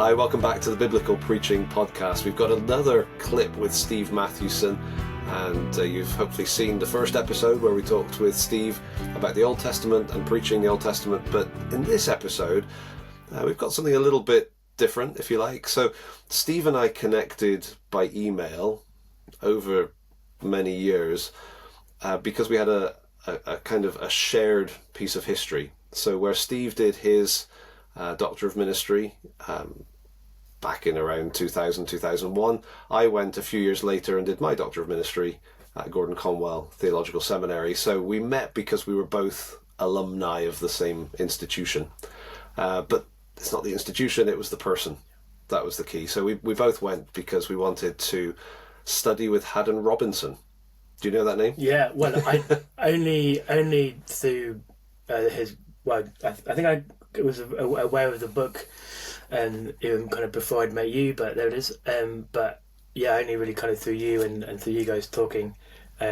Hi, welcome back to the Biblical Preaching Podcast. We've got another clip with Steve Matthewson, and you've hopefully seen the first episode where we talked with Steve about the Old Testament and preaching the Old Testament. But in this episode, we've got something a little bit different, if you like. So Steve and I connected by email over many years because we had a kind of a shared piece of history. So where Steve did his Doctor of Ministry back in around 2000, 2001, I went a few years later and did my Doctor of Ministry at Gordon Conwell Theological Seminary. So we met because we were both alumni of the same institution. But it's not the institution, it was the person. That was the key. So we both went because we wanted to study with Haddon Robinson. Do you know that name? Yeah, well, I only through his. Well, I think I was aware of the book, and even kind of before I'd met you. But there it is. But yeah, only really kind of through you and through you guys talking. I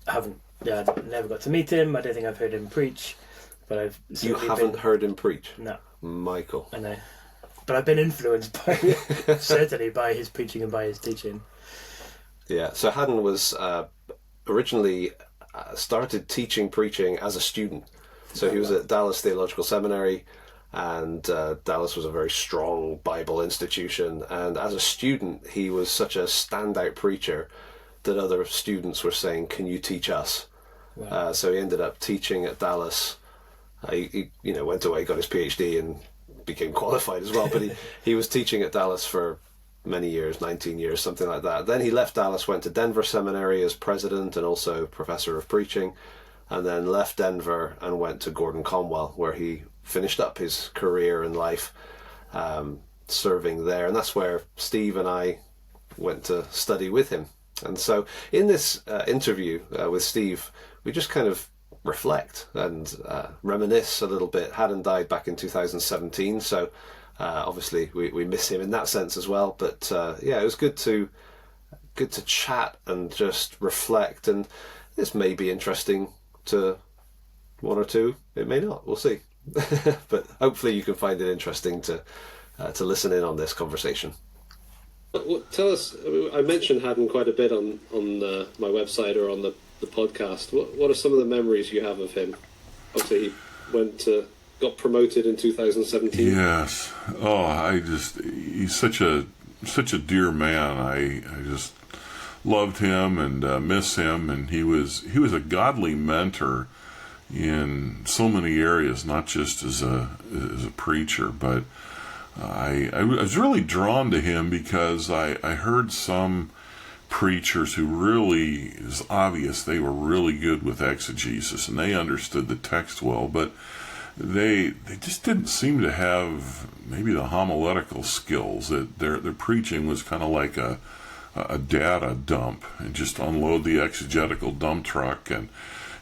haven't. Yeah, I never got to meet him. I don't think I've heard him preach. But You haven't heard him preach? No, Michael. I know. But I've been influenced by certainly by his preaching and by his teaching. Yeah. So Haddon was originally started teaching preaching as a student. So he was at Dallas Theological Seminary, and Dallas was a very strong Bible institution. And as a student, he was such a standout preacher that other students were saying, "Can you teach us?" Wow. So he ended up teaching at Dallas. He went away, got his PhD, and became qualified as well. But he was teaching at Dallas for many years, 19 years, something like that. Then he left Dallas, went to Denver Seminary as president and also professor of preaching, and then left Denver and went to Gordon Conwell, where he finished up his career and life serving there. And that's where Steve and I went to study with him. And so in this interview with Steve, we just kind of reflect and reminisce a little bit. Haddon died back in 2017, so obviously we miss him in that sense as well. But it was good to chat and just reflect. And this may be interesting to one or two. It may not. We'll see. But hopefully you can find it interesting to listen in on this conversation. Tell us. I mentioned Haddon quite a bit on my website or on the podcast. What are some of the memories you have of him? Obviously, he got promoted in 2017. Yes. Oh, he's such a dear man. I just loved him and miss him, and he was a godly mentor in so many areas, not just as a preacher, but I was really drawn to him because I heard some preachers who really, it's obvious they were really good with exegesis and they understood the text well, but they just didn't seem to have maybe the homiletical skills. That their preaching was kind of like a data dump and just unload the exegetical dump truck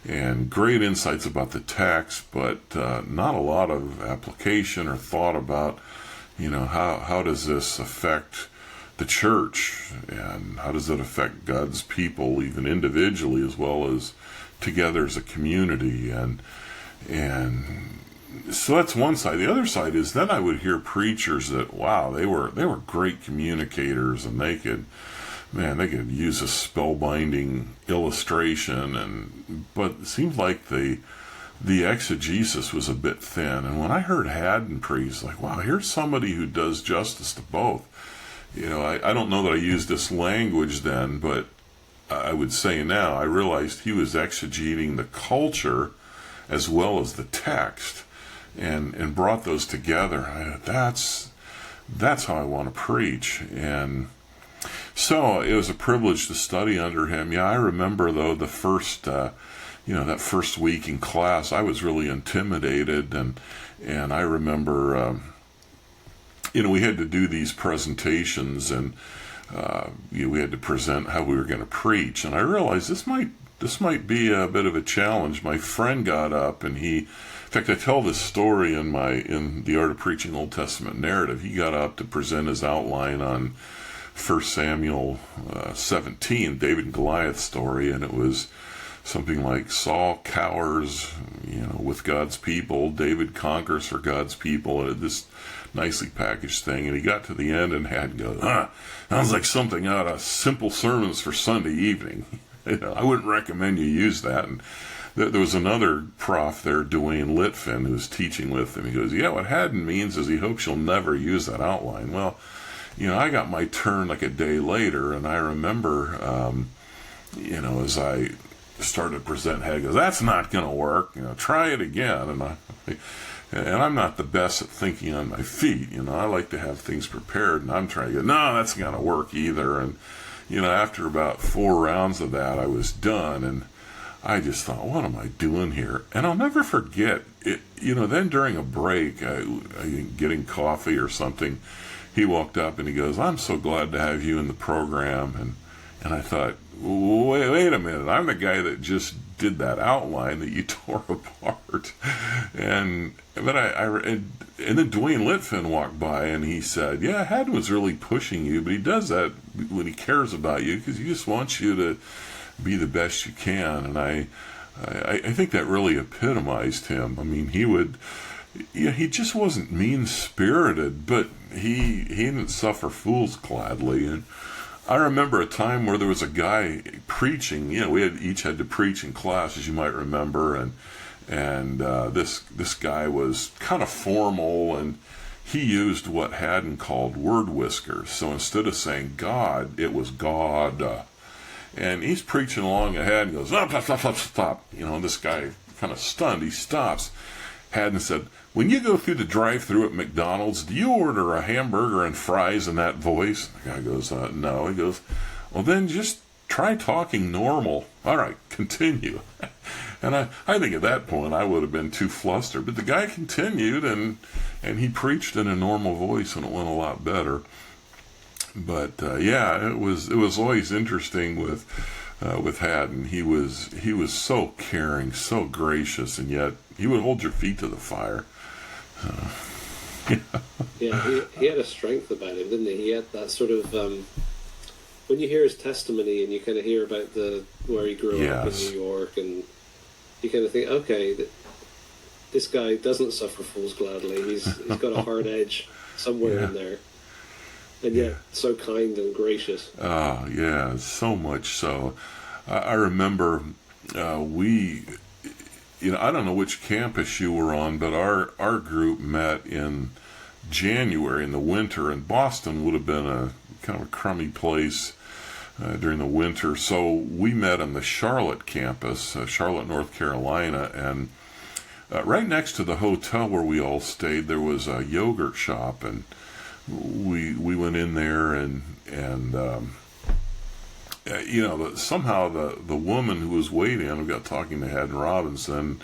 and great insights about the text, but not a lot of application or thought about, how does this affect the church, and how does it affect God's people, even individually as well as together as a community, and so that's one side. The other side is then I would hear preachers that they were great communicators, and they could use a spellbinding illustration, but it seemed like the exegesis was a bit thin. And when I heard Haddon preach, here's somebody who does justice to both. I don't know that I used this language then, but I would say now I realized he was exegeting the culture as well as the text, and brought those together. That's how I want to preach. And so it was a privilege to study under him. Yeah, I remember though the first, that first week in class, I was really intimidated, and I remember, we had to do these presentations, and we had to present how we were going to preach. And I realized this might be a bit of a challenge. My friend got up, and in fact, I tell this story in the Art of Preaching Old Testament Narrative. He got up to present his outline on 1 Samuel 17, David and Goliath story, and it was something like Saul cowers, with God's people, David conquers for God's people, this nicely packaged thing. And he got to the end and had to go, sounds like something out of Simple Sermons for Sunday evening. I wouldn't recommend you use that. And there was another prof there, Dwayne Litfin, who was teaching with him. He goes, what Haddon means is he hopes you'll never use that outline. Well, I got my turn like a day later, and I remember, as I started to present, Haddon goes, that's not going to work. Try it again. And I'm not the best at thinking on my feet. I like to have things prepared, and I'm trying to go, no, that's going to work either. And, after about 4 rounds of that, I was done, and I just thought, what am I doing here? And I'll never forget it. Then during a break, I getting coffee or something, he walked up and he goes, I'm so glad to have you in the program. And I thought, wait a minute, I'm the guy that just did that outline that you tore apart. And then Dwayne Litfin walked by and he said, Haddon was really pushing you, but he does that when he cares about you because he just wants you to be the best you can. And I think that really epitomized him. I mean, he just wasn't mean-spirited, but he didn't suffer fools gladly. And I remember a time where there was a guy preaching. We each had to preach in class, as you might remember, and this guy was kind of formal, and he used what Haddon called word whiskers. So instead of saying God, it was God. And he's preaching along ahead and goes, stop, stop, stop, stop. This guy kind of stunned. He stops. Haddon said, when you go through the drive-thru at McDonald's, do you order a hamburger and fries in that voice? The guy goes, no. He goes, well, then just try talking normal. All right, continue. And I think at that point I would have been too flustered. But the guy continued, and he preached in a normal voice, and it went a lot better. But it was always interesting with Haddon. He was so caring, so gracious, and yet he would hold your feet to the fire. He had a strength about him, didn't he? He had that sort of when you hear his testimony and you kind of hear about where he grew up in New York, and you kind of think, okay, this guy doesn't suffer fools gladly. He's got a hard edge somewhere in there. And yet, so kind and gracious. Oh, yeah, so much so. I remember I don't know which campus you were on, but our group met in January in the winter, and Boston would have been a kind of a crummy place during the winter. So we met on the Charlotte campus, Charlotte, North Carolina, and right next to the hotel where we all stayed, there was a yogurt shop, and we went in there, and somehow the woman who was waiting, we got talking to Haddon Robinson.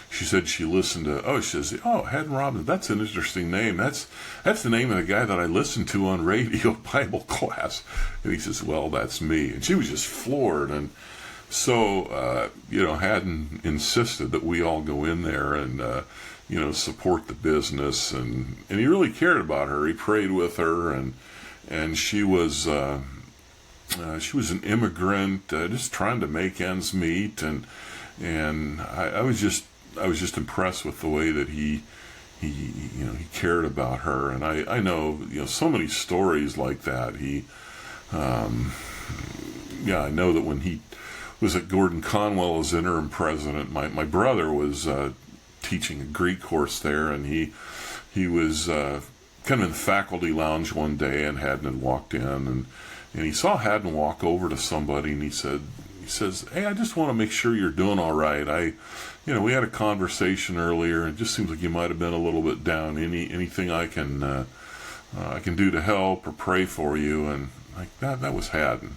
She said she listened to, Haddon Robinson, that's an interesting name. That's the name of the guy that I listened to on radio Bible class. And he says, well, that's me. And she was just floored. And so, Haddon insisted that we all go in there and, support the business. And he really cared about her. He prayed with her, and she was an immigrant, just trying to make ends meet, and I was just impressed with the way that he cared about her, and I know so many stories like that. I know that when he was at Gordon Conwell as interim president, my brother was teaching a Greek course there, and he was kind of in the faculty lounge one day, and Haddon had walked in, and he saw Haddon walk over to somebody, and he says, hey, I just want to make sure you're doing all right. We had a conversation earlier, and it just seems like you might have been a little bit down. Anything I can do to help or pray for you? And like that was Haddon.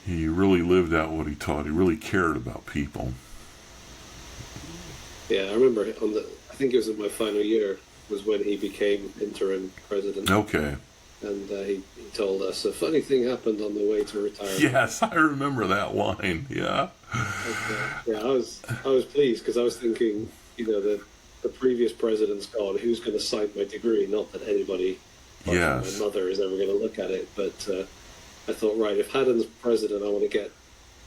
He really lived out what he taught. He really cared about people. Yeah, I remember I think it was in my final year was when he became interim president. Okay. And he told us a funny thing happened on the way to retirement. Yes, I remember that line. Yeah. And, I was pleased because I was thinking, the previous president's gone. Who's going to sign my degree? Not that anybody, my mother, is ever going to look at it. But I thought, right, if Haddon's president, I want to get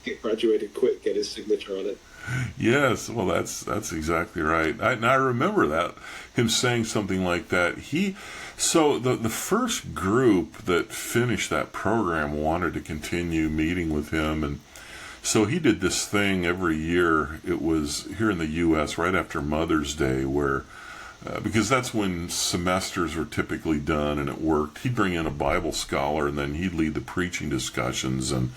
get graduated quick, get his signature on it. Yes, well, that's exactly right. And I remember that, him saying something like that. So the first group that finished that program wanted to continue meeting with him, and so he did this thing every year. It was here in the U.S. right after Mother's Day, where because that's when semesters were typically done, and it worked. He'd bring in a Bible scholar, and then he'd lead the preaching discussions, and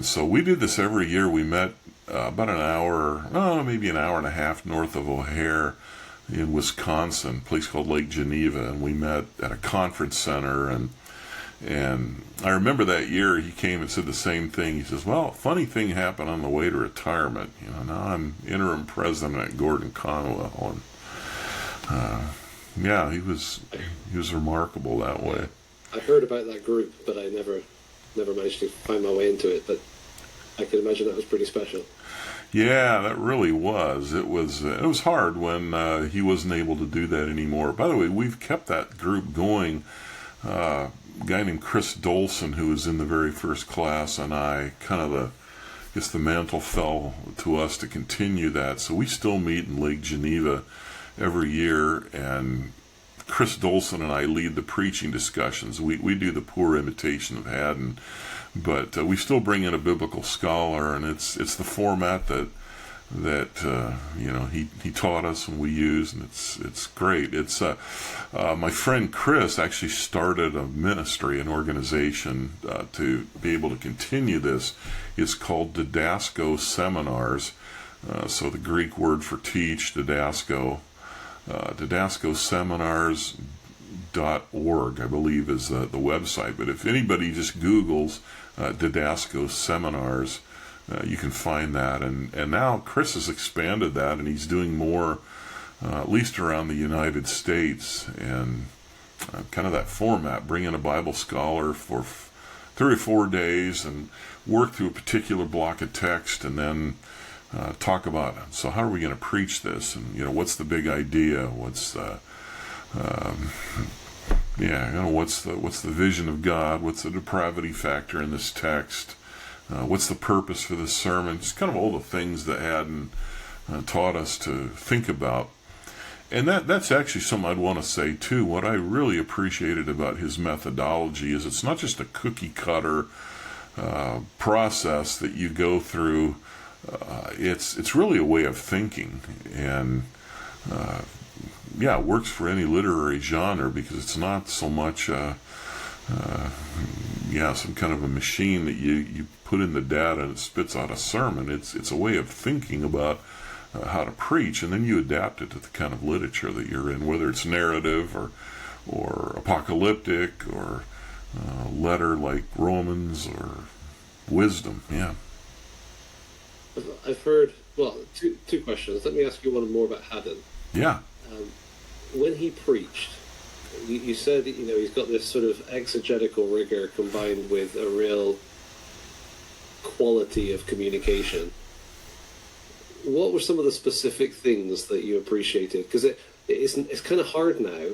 so we did this every year. We met about an hour, maybe an hour and a half north of O'Hare in Wisconsin, a place called Lake Geneva, and we met at a conference center. And I remember that year he came and said the same thing. He says, "Well, funny thing happened on the way to retirement. Now I'm interim president at Gordon Conwell." And yeah, he was remarkable that way. I heard about that group, but I never managed to find my way into it. But I can imagine that was pretty special. Yeah, that really was. It was hard when he wasn't able to do that anymore. By the way, we've kept that group going. A guy named Chris Dolson, who was in the very first class, and I guess the mantle fell to us to continue that. So we still meet in Lake Geneva every year, and Chris Dolson and I lead the preaching discussions. We do the poor imitation of Haddon, but we still bring in a biblical scholar, and it's the format that he taught us and we use, and it's great. It's my friend Chris actually started a ministry, an organization to be able to continue this. It's called Didasco Seminars. So the Greek word for teach, Didasco. DidascoSeminars.org, I believe, is the website. But if anybody just Googles Didasco Seminars, you can find that. And now Chris has expanded that, and he's doing more, at least around the United States, and kind of that format, bring in a Bible scholar for 3 or 4 days and work through a particular block of text, and then talk about it. So how are we going to preach this? And what's the big idea? What's the what's the vision of God? What's the depravity factor in this text? What's the purpose for this sermon? Just kind of all the things that Haddon taught us to think about. And that's actually something I'd want to say too. What I really appreciated about his methodology is it's not just a cookie cutter process that you go through. It's really a way of thinking, and it works for any literary genre, because it's not so much some kind of a machine that you put in the data and it spits out a sermon. It's a way of thinking about how to preach, and then you adapt it to the kind of literature that you're in, whether it's narrative or apocalyptic or letter like Romans or wisdom. Yeah. I've heard, two questions. Let me ask you one more about Haddon. Yeah. When he preached, you said, he's got this sort of exegetical rigor combined with a real quality of communication. What were some of the specific things that you appreciated? Because it's kind of hard now.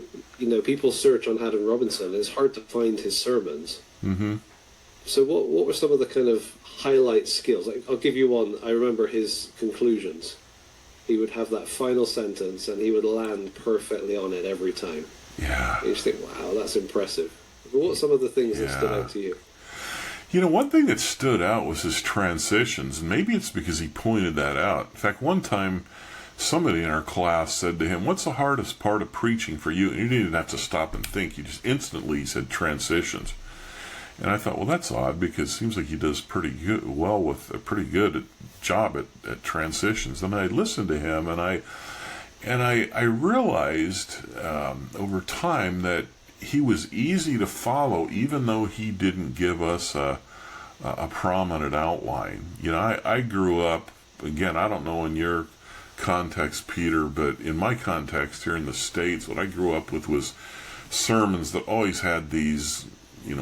People search on Haddon Robinson. It's hard to find his sermons. Mm-hmm. So what were some of the kind of highlight skills? I'll give you one. I remember his conclusions. He would have that final sentence, and he would land perfectly on it every time. Yeah. And you just think, wow, that's impressive. But what are some of the things that stood out to you? One thing that stood out was his transitions, and maybe it's because he pointed that out. In fact, one time, somebody in our class said to him, "What's the hardest part of preaching for you?" And he didn't have to stop and think. He just instantly said transitions. And I thought, well, that's odd, because it seems like he does pretty good job at transitions. And I listened to him, and I realized over time that he was easy to follow, even though he didn't give us a prominent outline. I grew up, again, I don't know in your context, Peter, but in my context here in the States, what I grew up with was sermons that always had these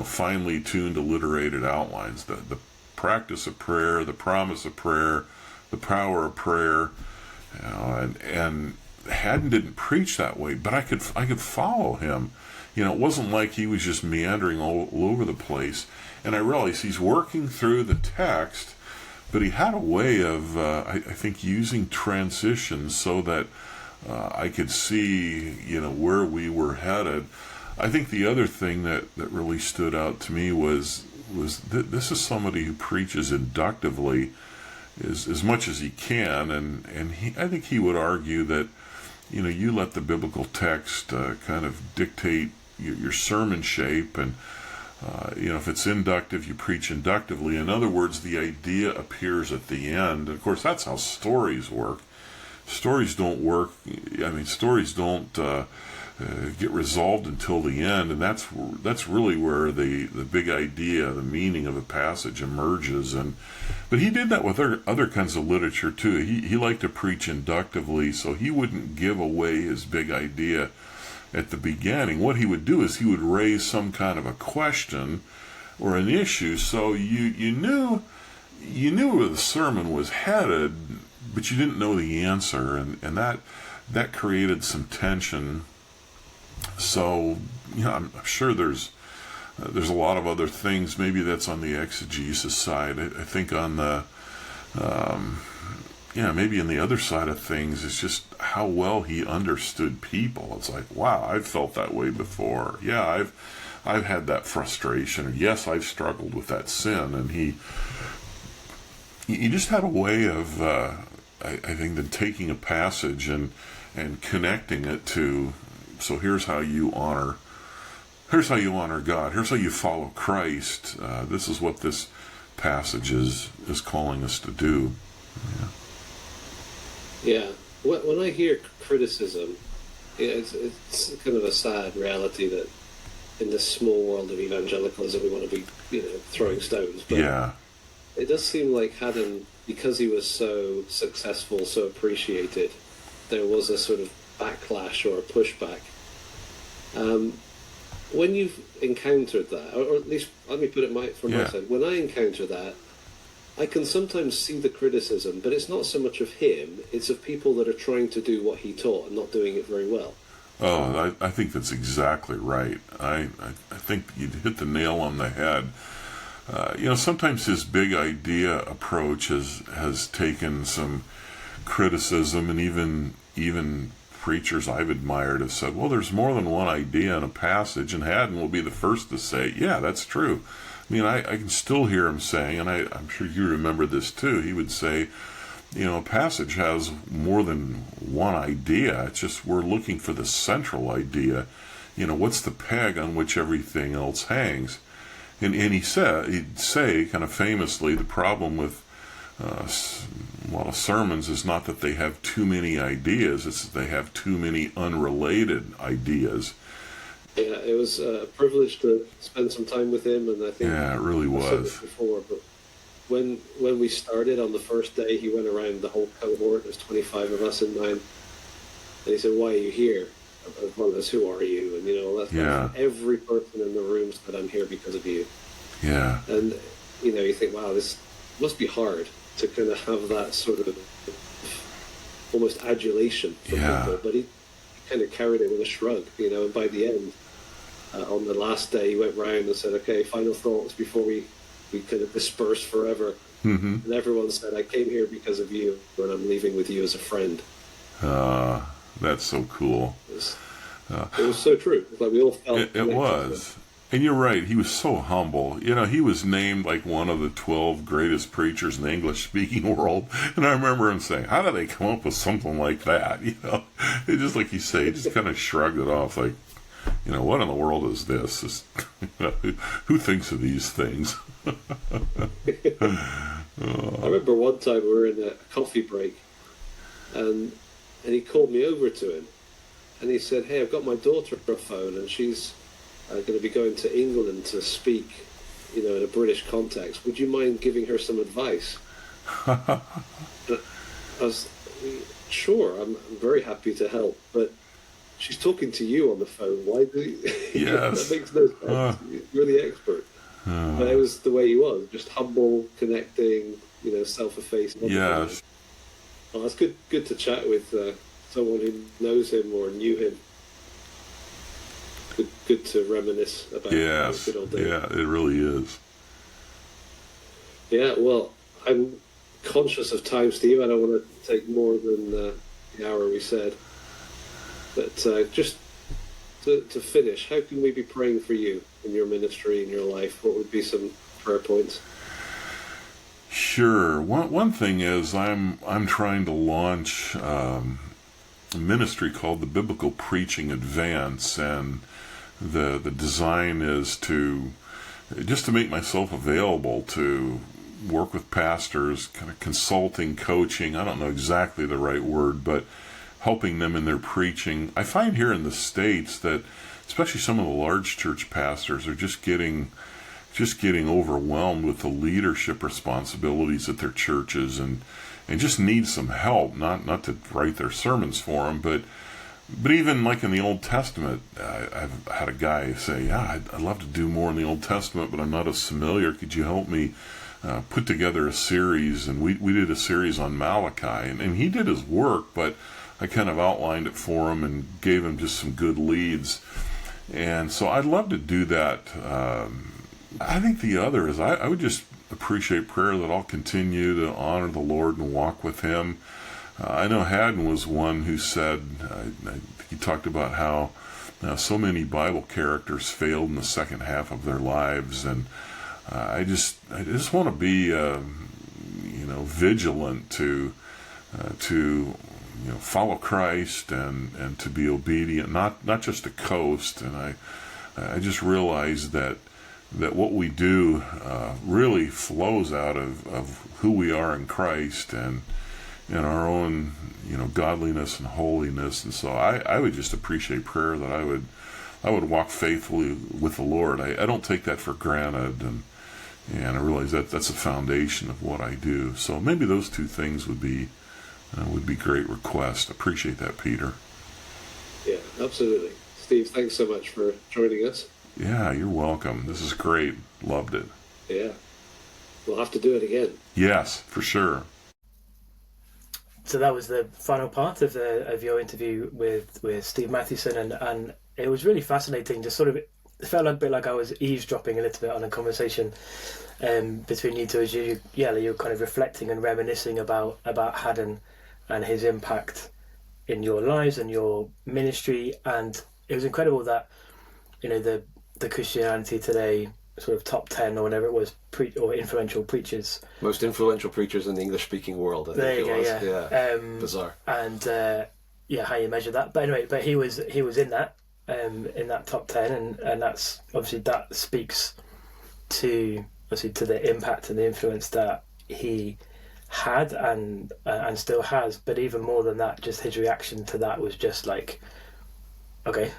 finely tuned, alliterated outlines. The practice of prayer, the promise of prayer, the power of prayer, and Haddon didn't preach that way, but I could follow him. It wasn't like he was just meandering all over the place. And I realized he's working through the text, he had a way of, I think, using transitions so that I could see, where we were headed. I think the other thing that really stood out to me was this is somebody who preaches inductively as much as he can, and I think he would argue that, you let the biblical text kind of dictate your sermon shape, and if it's inductive, you preach inductively. In other words, the idea appears at the end. Of course, that's how stories work. Stories don't work. Stories don't get resolved until the end, and that's really where the big idea, the meaning of a passage emerges. But he did that with other kinds of literature too. He liked to preach inductively, so he wouldn't give away his big idea at the beginning. What he would do is he would raise some kind of a question or an issue, so you knew where the sermon was headed, but you didn't know the answer, and that created some tension. So, I'm sure there's a lot of other things. Maybe that's on the exegesis side. I think on the maybe on the other side of things, it's just how well he understood people. It's like, wow, I've felt that way before. Yeah, I've had that frustration. Or, yes, I've struggled with that sin. And he just had a way of, I think, then taking a passage and connecting it to. So here's how you honor God. Here's how you follow Christ. This is what this passage is calling us to do. Yeah. When I hear criticism, it's kind of a sad reality that in this small world of evangelicalism, we want to be, throwing stones. But yeah. It does seem like Haddon, because he was so successful, so appreciated, there was a sort of backlash or a pushback. When you've encountered that, or at least let me put it from my side, when I encounter that, I can sometimes see the criticism, but it's not so much of him, it's of people that are trying to do what he taught and not doing it very well. Oh, I think that's exactly right. I think you hit the nail on the head. Sometimes his big idea approach has taken some criticism, and even preachers I've admired have said, well, there's more than one idea in a passage, and Haddon will be the first to say, yeah, that's true. I can still hear him saying, and I'm sure you remember this too, he would say, a passage has more than one idea. It's just we're looking for the central idea. What's the peg on which everything else hangs? And he'd say, kind of famously, the problem with a lot of sermons is not that they have too many ideas, it's that they have too many unrelated ideas. Yeah, it was a privilege to spend some time with him, and I think it really was. I've said this before, but when we started on the first day, he went around the whole cohort. There's 25 of us in 9, and he said, "Why are you here?" Well, as who are you? And that's every person in the room said, "I'm here because of you." Yeah. And you think, wow, this must be hard to kind of have that sort of almost adulation from people, but he kind of carried it with a shrug, and by the end, on the last day, he went round and said, okay, final thoughts before we kind of disperse forever. Mm-hmm. And everyone said, I came here because of you, and I'm leaving with you as a friend. That's so cool. It was so true. Like we all felt it was. And you're right, he was so humble. He was named like one of the 12 greatest preachers in the English-speaking world. And I remember him saying, how do they come up with something like that? It just like you say, just kind of shrugged it off like, what in the world is this? Who thinks of these things? I remember one time we were in a coffee break, and he called me over to him, and he said, hey, I've got my daughter on the phone, and she's going to be going to England to speak, in a British context. Would you mind giving her some advice? I was, sure, I'm very happy to help, but she's talking to you on the phone. Why do you? Yes. That makes no sense. You're the expert. But it was the way he was, just humble, connecting, self-effacing. Yes. Oh, it's good to chat with someone who knows him or knew him. Good to reminisce about yes. good old days. Yeah, it really is. Yeah, well, I'm conscious of time, Steve. I don't want to take more than the hour we said. But just to finish, how can we be praying for you in your ministry, in your life? What would be some prayer points? Sure. One thing is I'm trying to launch a ministry called the Biblical Preaching Advance, and the design is to make myself available to work with pastors, kind of consulting, coaching. I don't know exactly the right word, but helping them in their preaching. I find here in the States that especially some of the large church pastors are just getting overwhelmed with the leadership responsibilities at their churches, and just need some help, not to write their sermons for them, but even like in the Old Testament, I've had a guy say, yeah, I'd love to do more in the Old Testament, but I'm not as familiar. Could you help me put together a series? And we did a series on Malachi, and he did his work, but I kind of outlined it for him and gave him just some good leads. And so I'd love to do that. I think the other is I would just appreciate prayer that I'll continue to honor the Lord and walk with Him. I know Haddon was one who said, he talked about how so many Bible characters failed in the second half of their lives, and I just want to be vigilant to follow Christ and to be obedient, not just to coast. And I just realize that what we do really flows out of who we are in Christ and our own godliness and holiness. And so I would just appreciate prayer that I would walk faithfully with the Lord. I don't take that for granted, and I realize that that's the foundation of what I do. So maybe those two things would be great requests. Appreciate that, Peter. Yeah, absolutely. Steve, thanks so much for joining us. Yeah, you're welcome. This is great. Loved it. Yeah. We'll have to do it again. Yes, for sure. So that was the final part of your interview with Steve Matthewson, and it was really fascinating. Just sort of, it felt a bit like I was eavesdropping a little bit on a conversation between you two as you were kind of reflecting and reminiscing about Haddon and his impact in your lives and your ministry. And it was incredible that the Christianity Today sort of top 10 or whatever it was, or influential preachers. Most influential preachers in the English-speaking world, I think it was. Yeah. Bizarre. And how you measure that. But anyway, he was in that top 10, and that's obviously, that speaks to the impact and the influence that he had and still has. But even more than that, just his reaction to that was just like, okay.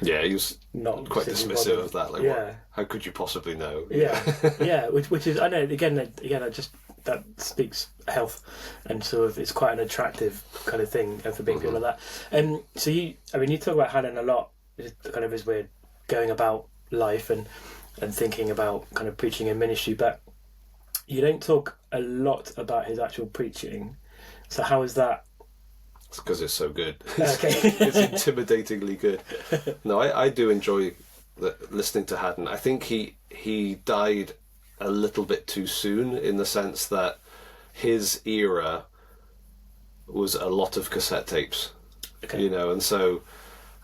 Yeah, he was not quite dismissive of that. Like, yeah. How could you possibly know? Yeah. Which is, I know, again, that speaks health, and sort of it's quite an attractive kind of thing for being people like that. So you talk about Haddon a lot, kind of as we're going about life and thinking about kind of preaching and ministry, but you don't talk a lot about his actual preaching. So how is that? It's because it's so good. Okay. It's intimidatingly good. No, I do enjoy listening to Haddon. I think he died a little bit too soon, in the sense that his era was a lot of cassette tapes. Okay. And so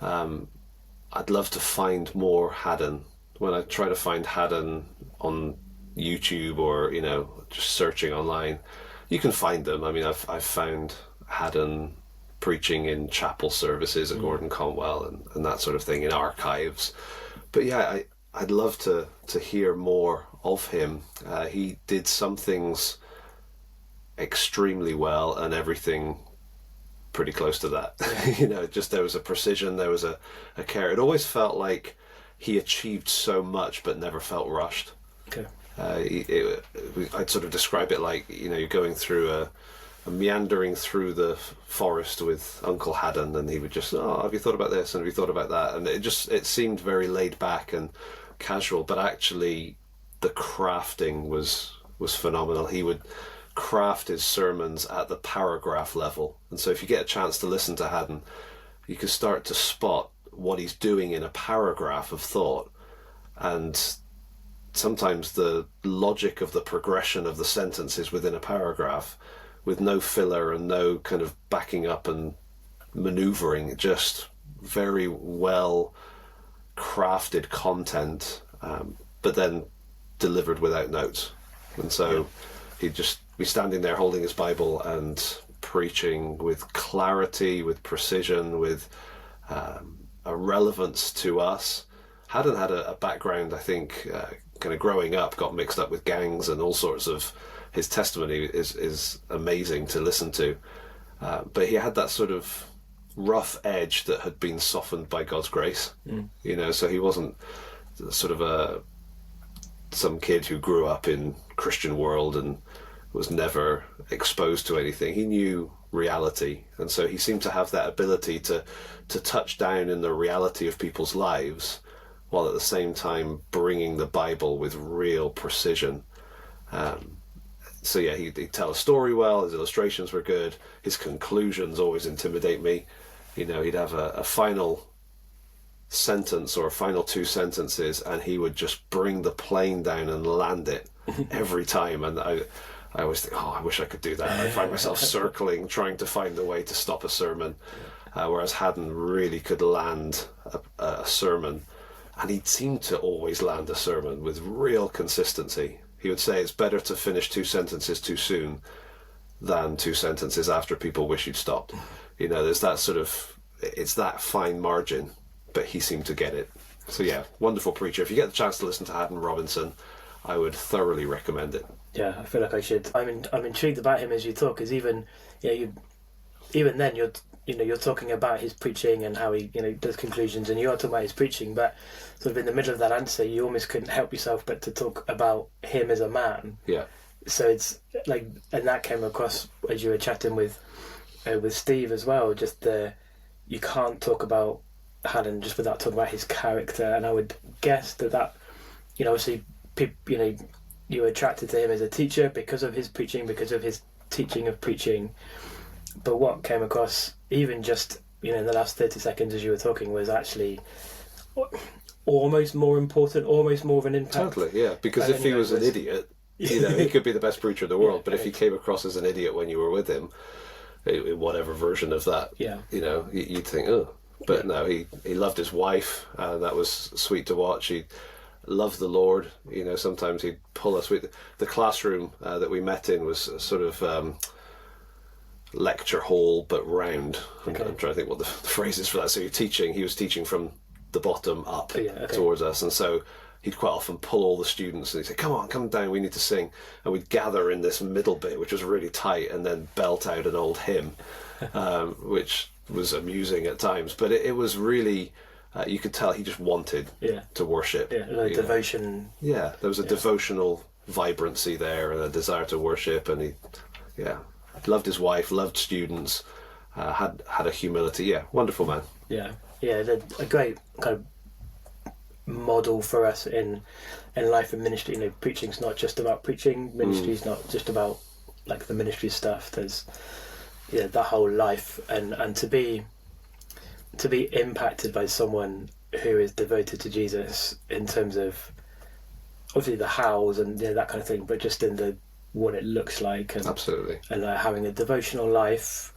I'd love to find more Haddon. When I try to find Haddon on YouTube or just searching online, you can find them. I mean, I've found Haddon preaching in chapel services at Gordon Conwell and that sort of thing, in archives. But yeah, I'd love to hear more of him. He did some things extremely well, and everything pretty close to that. Just there was a precision, there was a care. It always felt like he achieved so much but never felt rushed. Okay. I'd sort of describe it like, you're going through a meandering through the forest with Uncle Haddon, and he would just, have you thought about this, and have you thought about that? And it seemed very laid back and casual, but actually the crafting was phenomenal. He would craft his sermons at the paragraph level, and so if you get a chance to listen to Haddon, you can start to spot what he's doing in a paragraph of thought, and sometimes the logic of the progression of the sentences within a paragraph, with no filler and no kind of backing up and maneuvering, just very well crafted content, but then delivered without notes. And so he'd just be standing there holding his Bible and preaching with clarity, with precision, with a relevance to us. Haddon had a background, I think, kind of growing up, got mixed up with gangs and all sorts of. His testimony is amazing to listen to, but he had that sort of rough edge that had been softened by God's grace. You know, so he wasn't sort of some kid who grew up in Christian world and was never exposed to anything. He knew reality, and so he seemed to have that ability to touch down in the reality of people's lives, while at the same time bringing the Bible with real precision. So yeah, he'd tell a story well, his illustrations were good, his conclusions always intimidate me. You know, he'd have a final sentence or a final two sentences, and he would just bring the plane down and land it every time. And I always think, oh, I wish I could do that. I find myself circling, trying to find the way to stop a sermon, whereas Haddon really could land a sermon, and he'd seem to always land a sermon with real consistency. He would say it's better to finish two sentences too soon than two sentences after people wish you'd stopped. You know, there's that sort of, it's that fine margin, but he seemed to get it. So yeah, wonderful preacher. If you get the chance to listen to Haddon Robinson, I would thoroughly recommend it. Yeah, I feel like I should. I'm intrigued about him as you talk, because even then you're talking about his preaching and how he does conclusions, and you are talking about his preaching, but sort of in the middle of that answer, you almost couldn't help yourself but to talk about him as a man. Yeah. So it's like, and that came across as you were chatting with Steve as well. Just you can't talk about Haddon just without talking about his character, and I would guess that obviously you were attracted to him as a teacher because of his preaching, because of his teaching of preaching. But what came across, even just in the last 30 seconds as you were talking, was actually almost more important, almost more of an impact. Totally, yeah. Because if he was an idiot, he could be the best preacher in the world. But if he came across as an idiot when you were with him, in whatever version of that, you'd think, oh. But no, he loved his wife, and that was sweet to watch. He loved the Lord. Sometimes he'd pull us with the classroom that we met in was sort of lecture hall but round. Okay. I'm trying to think what the phrase is for that. So he was teaching from the bottom up towards us, and so he'd quite often pull all the students and he'd say, come down, we need to sing, and we'd gather in this middle bit which was really tight and then belt out an old hymn, which was amusing at times, but it was really you could tell he just wanted to worship. Devotion. There was a devotional vibrancy there and a desire to worship, and he loved his wife, loved students, had a humility. Wonderful man. A great kind of model for us in life and ministry. Preaching's not just about preaching, ministry's not just about like the ministry stuff. There's the whole life, and to be impacted by someone who is devoted to Jesus in terms of obviously the hows and that kind of thing, but just in the what it looks like, and absolutely, and having a devotional life,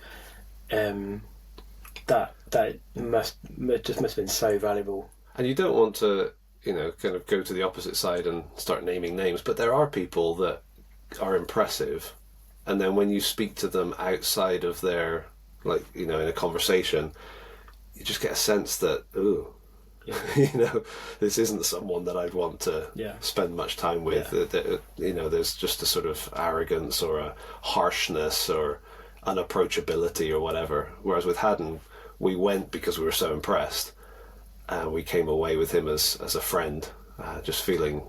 that must have been so valuable. And you don't want to kind of go to the opposite side and start naming names, but there are people that are impressive, and then when you speak to them outside of their, like, in a conversation, you just get a sense that, this isn't someone that I'd want to spend much time with. There's just a sort of arrogance or a harshness or unapproachability or whatever. Whereas with Haddon, we went because we were so impressed, and we came away with him as a friend, just feeling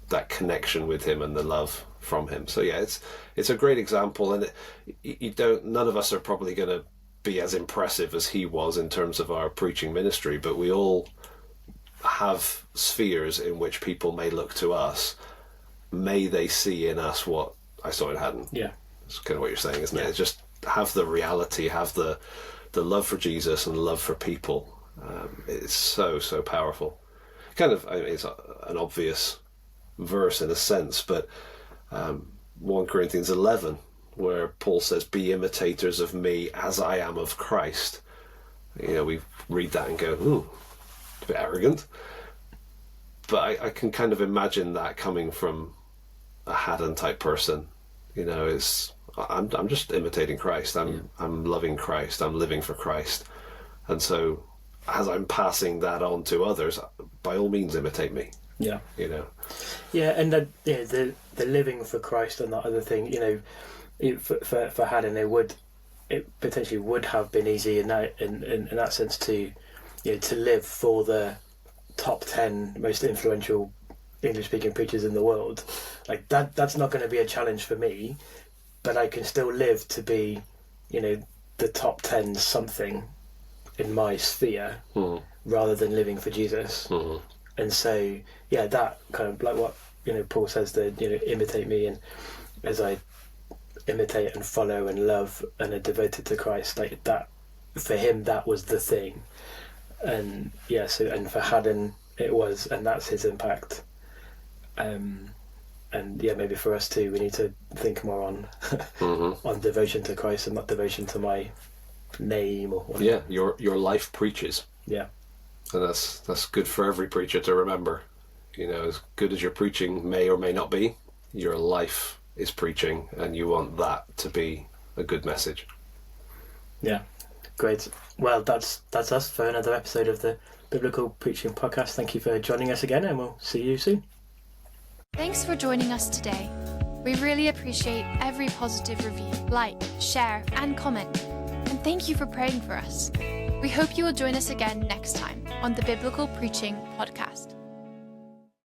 that connection with him and the love from him. So it's a great example, and none of us are probably going to be as impressive as he was in terms of our preaching ministry, but we all have spheres in which people may look to us. May they see in us what I saw in Haddon. That's kind of what you're saying, isn't it? It's just have the reality, have the love for Jesus and love for people. It's so powerful. Kind of, it's an obvious verse in a sense, but 1 Corinthians 11, where Paul says, "Be imitators of me as I am of Christ." We read that and go, "Ooh, a bit arrogant." But I can kind of imagine that coming from a Haddon type person. I'm just imitating Christ. I'm loving Christ. I'm living for Christ. And so as I'm passing that on to others, by all means imitate me. Yeah. Yeah, and the living for Christ and that other thing, for Haddon, it potentially would have been easy in that sense to live for the top 10 most influential English speaking preachers in the world. Like that's not going to be a challenge for me, but I can still live to be the top 10 something in my sphere, rather than living for Jesus. And so that kind of like what Paul says, that imitate me, and as I imitate and follow and love and are devoted to Christ, like that, for him that was the thing. And and for Haddon it was, and that's his impact. And maybe for us too, we need to think more on on devotion to Christ and not devotion to my name or whatever. Your life preaches. And that's good for every preacher to remember. As good as your preaching may or may not be, your life is preaching, and you want that to be a good message. Great. Well, that's us for another episode of the Biblical Preaching Podcast. Thank you for joining us again, and we'll see you soon. Thanks for joining us today. We really appreciate every positive review, like, share, and comment. And thank you for praying for us. We hope you will join us again next time on the Biblical Preaching Podcast.